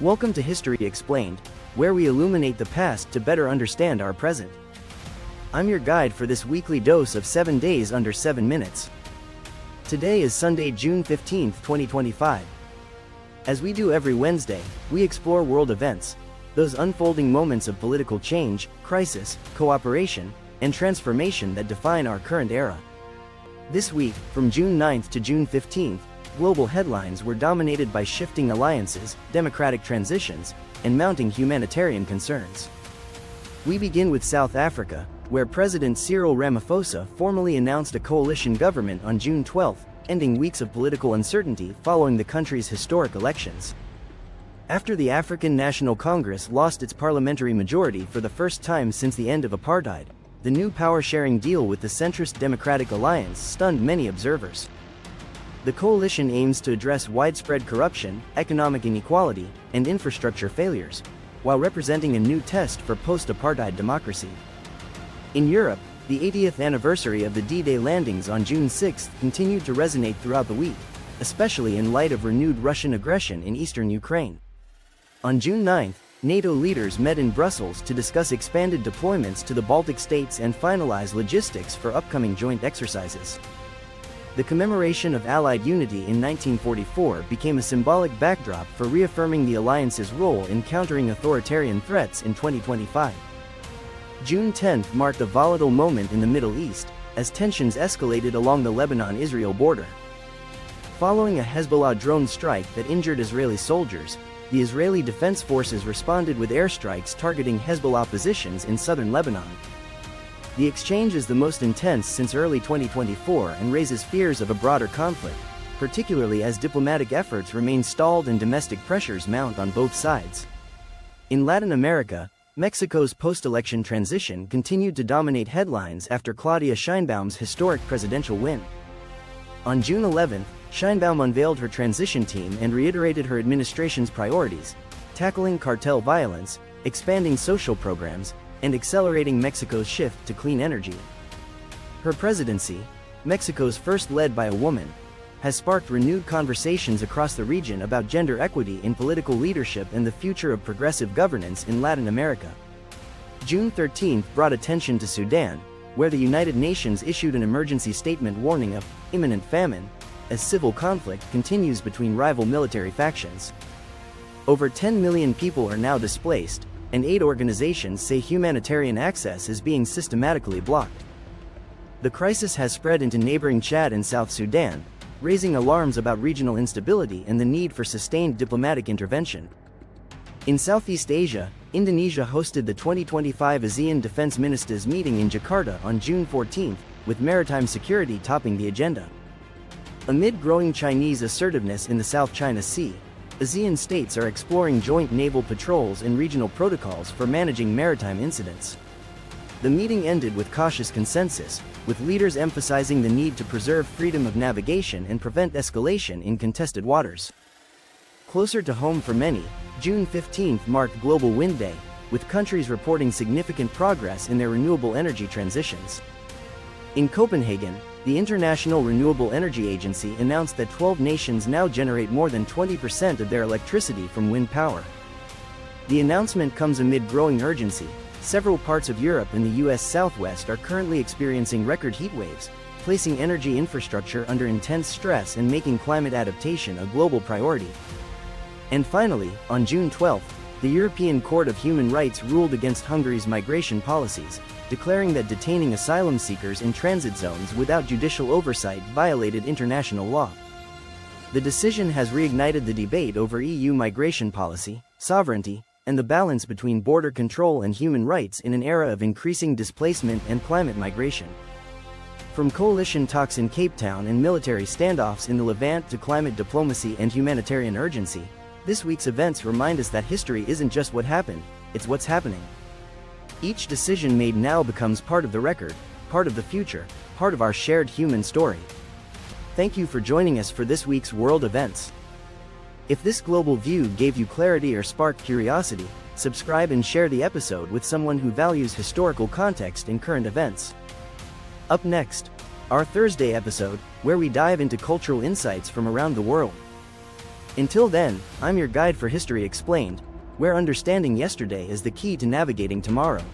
Welcome to History Explained, where we illuminate the past to better understand our present. I'm your guide for this weekly dose of 7 days under 7 minutes. Today is Sunday, June 15, 2025. As we do every Wednesday, we explore world events, those unfolding moments of political change, crisis, cooperation, and transformation that define our current era. This week, from June 9th to June 15th, global headlines were dominated by shifting alliances, democratic transitions, and mounting humanitarian concerns. We begin with South Africa, where President Cyril Ramaphosa formally announced a coalition government on June 12, ending weeks of political uncertainty following the country's historic elections. After the African National Congress lost its parliamentary majority for the first time since the end of apartheid, the new power-sharing deal with the centrist Democratic Alliance stunned many observers. The coalition aims to address widespread corruption, economic inequality, and infrastructure failures, while representing a new test for post-apartheid democracy. In Europe, the 80th anniversary of the D-Day landings on June 6 continued to resonate throughout the week, especially in light of renewed Russian aggression in eastern Ukraine. On June 9, NATO leaders met in Brussels to discuss expanded deployments to the Baltic states and finalize logistics for upcoming joint exercises. The commemoration of Allied unity in 1944 became a symbolic backdrop for reaffirming the alliance's role in countering authoritarian threats in 2025. June 10 marked a volatile moment in the Middle East, as tensions escalated along the Lebanon-Israel border. Following a Hezbollah drone strike that injured Israeli soldiers, the Israeli Defense Forces responded with airstrikes targeting Hezbollah positions in southern Lebanon. The exchange is the most intense since early 2024 and raises fears of a broader conflict, particularly as diplomatic efforts remain stalled and domestic pressures mount on both sides. In Latin America, Mexico's post-election transition continued to dominate headlines after Claudia Sheinbaum's historic presidential win. On June 11, Sheinbaum unveiled her transition team and reiterated her administration's priorities, tackling cartel violence, expanding social programs, and accelerating Mexico's shift to clean energy. Her presidency, Mexico's first led by a woman, has sparked renewed conversations across the region about gender equity in political leadership and the future of progressive governance in Latin America. June 13 brought attention to Sudan, where the United Nations issued an emergency statement warning of imminent famine, as civil conflict continues between rival military factions. Over 10 million people are now displaced, and aid organizations say humanitarian access is being systematically blocked. The crisis has spread into neighboring Chad and South Sudan, raising alarms about regional instability and the need for sustained diplomatic intervention. In Southeast Asia, Indonesia hosted the 2025 ASEAN Defense Ministers meeting in Jakarta on June 14, with maritime security topping the agenda. Amid growing Chinese assertiveness in the South China Sea, ASEAN states are exploring joint naval patrols and regional protocols for managing maritime incidents. The meeting ended with cautious consensus, with leaders emphasizing the need to preserve freedom of navigation and prevent escalation in contested waters. Closer to home for many, June 15 marked Global Wind Day, with countries reporting significant progress in their renewable energy transitions. In Copenhagen, the International Renewable Energy Agency announced that 12 nations now generate more than 20% of their electricity from wind power. The announcement comes amid growing urgency. Several parts of Europe and the US Southwest are currently experiencing record heat waves, placing energy infrastructure under intense stress and making climate adaptation a global priority. And finally, on June 12, the European Court of Human Rights ruled against Hungary's migration policies, declaring that detaining asylum seekers in transit zones without judicial oversight violated international law. The decision has reignited the debate over EU migration policy, sovereignty, and the balance between border control and human rights in an era of increasing displacement and climate migration. From coalition talks in Cape Town and military standoffs in the Levant to climate diplomacy and humanitarian urgency, this week's events remind us that history isn't just what happened, it's what's happening. Each decision made now becomes part of the record, part of the future, part of our shared human story. Thank you for joining us for this week's world events. If this global view gave you clarity or sparked curiosity, subscribe and share the episode with someone who values historical context in current events. Up next, our Thursday episode, where we dive into cultural insights from around the world. Until then, I'm your guide for History Explained, where understanding yesterday is the key to navigating tomorrow.